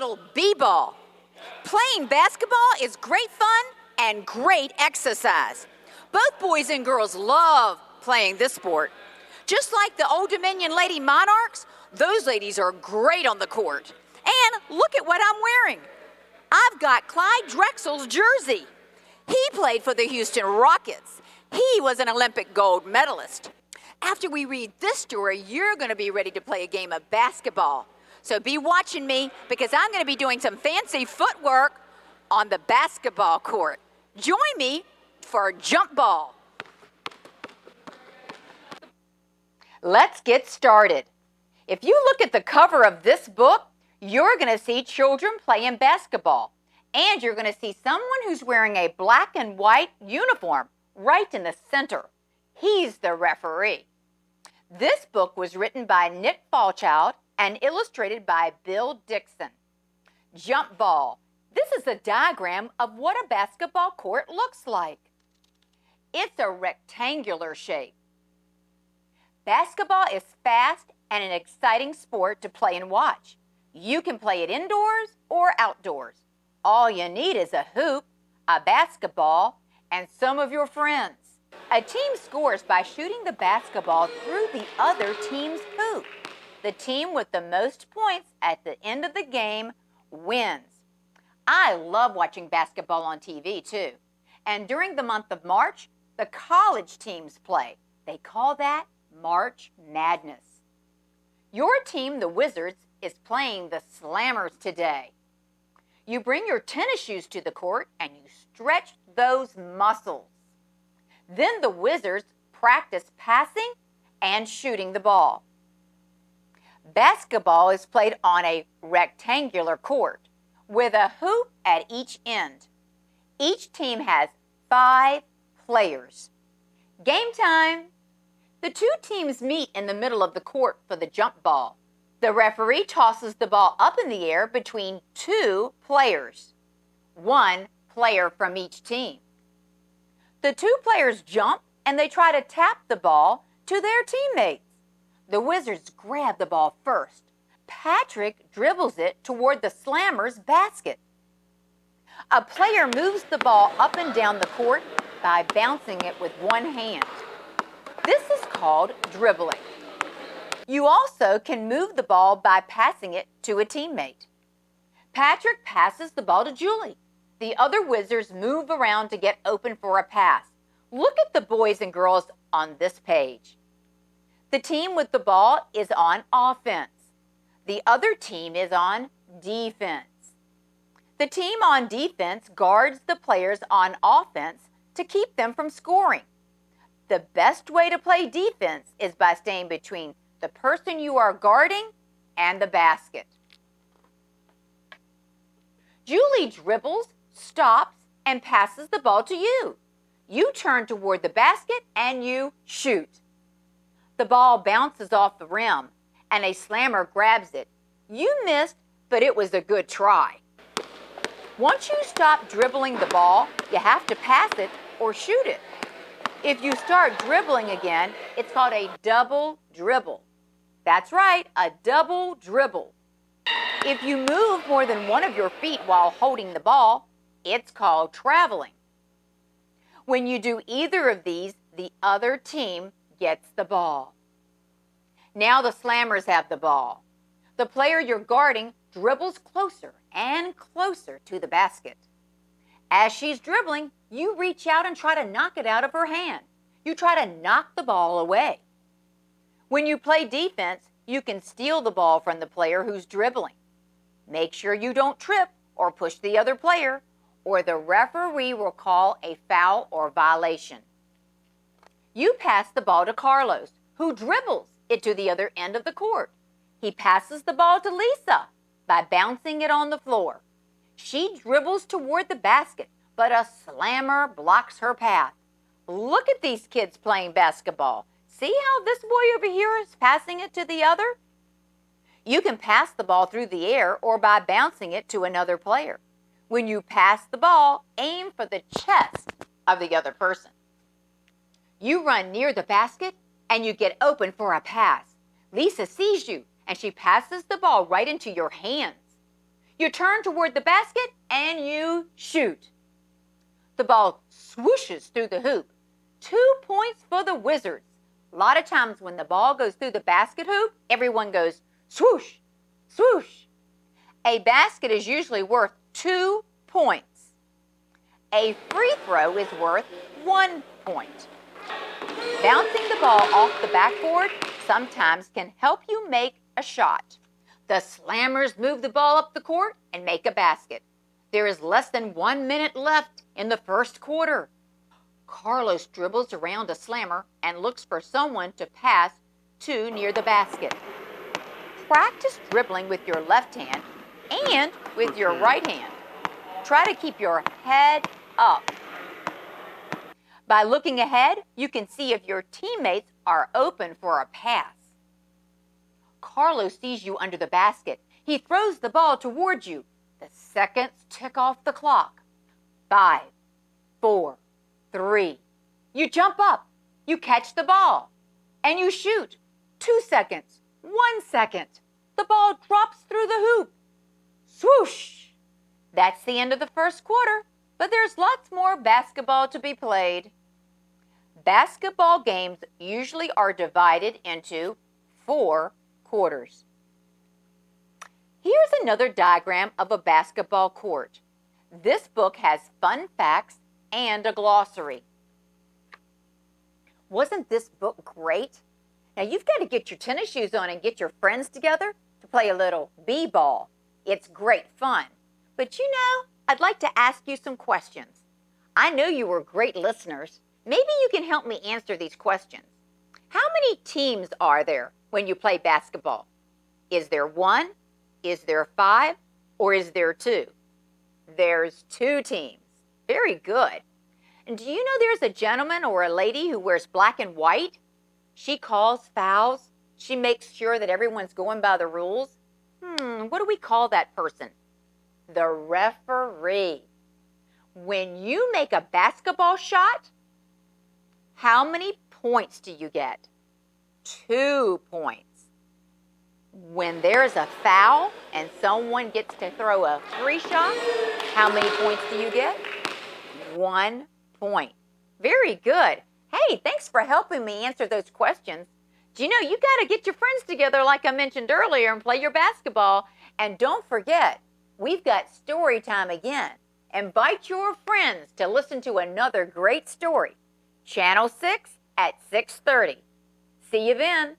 little b-ball. Playing basketball is great fun and great exercise. Both boys and girls love playing this sport. Just like the Old Dominion Lady Monarchs, those ladies are great on the court. And look at what I'm wearing. I've got Clyde Drexel's jersey. He played for the Houston Rockets. He was an Olympic gold medalist. After we read this story, you're going to be ready to play a game of basketball. So be watching me because I'm going to be doing some fancy footwork on the basketball court. Join me for jump ball. Let's get started. If you look at the cover of this book, you're going to see children playing basketball. And you're going to see someone who's wearing a black and white uniform right in the center. He's the referee. This book was written by Nick Falchild and illustrated by Bill Dixon. Jump ball. This is a diagram of what a basketball court looks like. It's a rectangular shape. Basketball is fast and an exciting sport to play and watch. You can play it indoors or outdoors. All you need is a hoop, a basketball, and some of your friends. A team scores by shooting the basketball through the other team's hoop. The team with the most points at the end of the game wins. I love watching basketball on TV too. And during the month of March, the college teams play. They call that March Madness. Your team, the Wizards, is playing the Slammers today. You bring your tennis shoes to the court and you stretch those muscles. Then the Wizards practice passing and shooting the ball. Basketball is played on a rectangular court with a hoop at each end. Each team has 5 players. Game time! The 2 teams meet in the middle of the court for the jump ball. The referee tosses the ball up in the air between 2 players. 1 player from each team. The 2 players jump and they try to tap the ball to their teammates. The Wizards grab the ball first. Patrick dribbles it toward the Slammers' basket. A player moves the ball up and down the court by bouncing it with one hand. This is called dribbling. You also can move the ball by passing it to a teammate. Patrick passes the ball to Julie. The other Wizards move around to get open for a pass. Look at the boys and girls on this page. The team with the ball is on offense. The other team is on defense. The team on defense guards the players on offense to keep them from scoring. The best way to play defense is by staying between the person you are guarding and the basket. Julie dribbles, stops, and passes the ball to you. You turn toward the basket and you shoot. The ball bounces off the rim and a slammer grabs it. You missed, but it was a good try. Once you stop dribbling the ball, you have to pass it or shoot it. If you start dribbling again, it's called a double dribble. That's right, a double dribble. If you move more than one of your feet while holding the ball, it's called traveling. When you do either of these, the other team gets the ball. Now the Slammers have the ball. The player you're guarding dribbles closer and closer to the basket. As she's dribbling, you reach out and try to knock it out of her hand. You try to knock the ball away. When you play defense, you can steal the ball from the player who's dribbling. Make sure you don't trip or push the other player, or the referee will call a foul or violation. You pass the ball to Carlos, who dribbles it to the other end of the court. He passes the ball to Lisa by bouncing it on the floor. She dribbles toward the basket, but a slammer blocks her path. Look at these kids playing basketball. See how this boy over here is passing it to the other? You can pass the ball through the air or by bouncing it to another player. When you pass the ball, aim for the chest of the other person. You run near the basket and you get open for a pass. Lisa sees you and she passes the ball right into your hands. You turn toward the basket and you shoot. The ball swooshes through the hoop. 2 points for the Wizards. A lot of times when the ball goes through the basket hoop, everyone goes swoosh, swoosh. A basket is usually worth 2 points. A free throw is worth 1 point. Bouncing the ball off the backboard sometimes can help you make a shot. The slammers move the ball up the court and make a basket. There is less than 1 minute left in the first quarter. Carlos dribbles around a slammer and looks for someone to pass to near the basket. Practice dribbling with your left hand and with your right hand. Try to keep your head up. By looking ahead, you can see if your teammates are open for a pass. Carlos sees you under the basket. He throws the ball toward you. The seconds tick off the clock. 5, 4, 3. You jump up. You catch the ball. And you shoot. 2 seconds. 1 second. The ball drops through the hoop. Swoosh! That's the end of the first quarter, but there's lots more basketball to be played. Basketball games usually are divided into 4 quarters. Here's another diagram of a basketball court. This book has fun facts and a glossary. Wasn't this book great? Now you've got to get your tennis shoes on and get your friends together to play a little b-ball. It's great fun. But you know, I'd like to ask you some questions. I know you were great listeners. Maybe you can help me answer these questions. How many teams are there when you play basketball? Is there 1? Is there 5? Or is there 2? There's 2 teams. Very good. And do you know there's a gentleman or a lady who wears black and white? She calls fouls. She makes sure that everyone's going by the rules. What do we call that person? The referee. When you make a basketball shot, how many points do you get? 2 points. When there's a foul and someone gets to throw a free shot, how many points do you get? 1 point. Very good. Hey, thanks for helping me answer those questions. Do you know you got to get your friends together like I mentioned earlier and play your basketball. And don't forget, we've got story time again. Invite your friends to listen to another great story. Channel 6 at 6:30. See you then.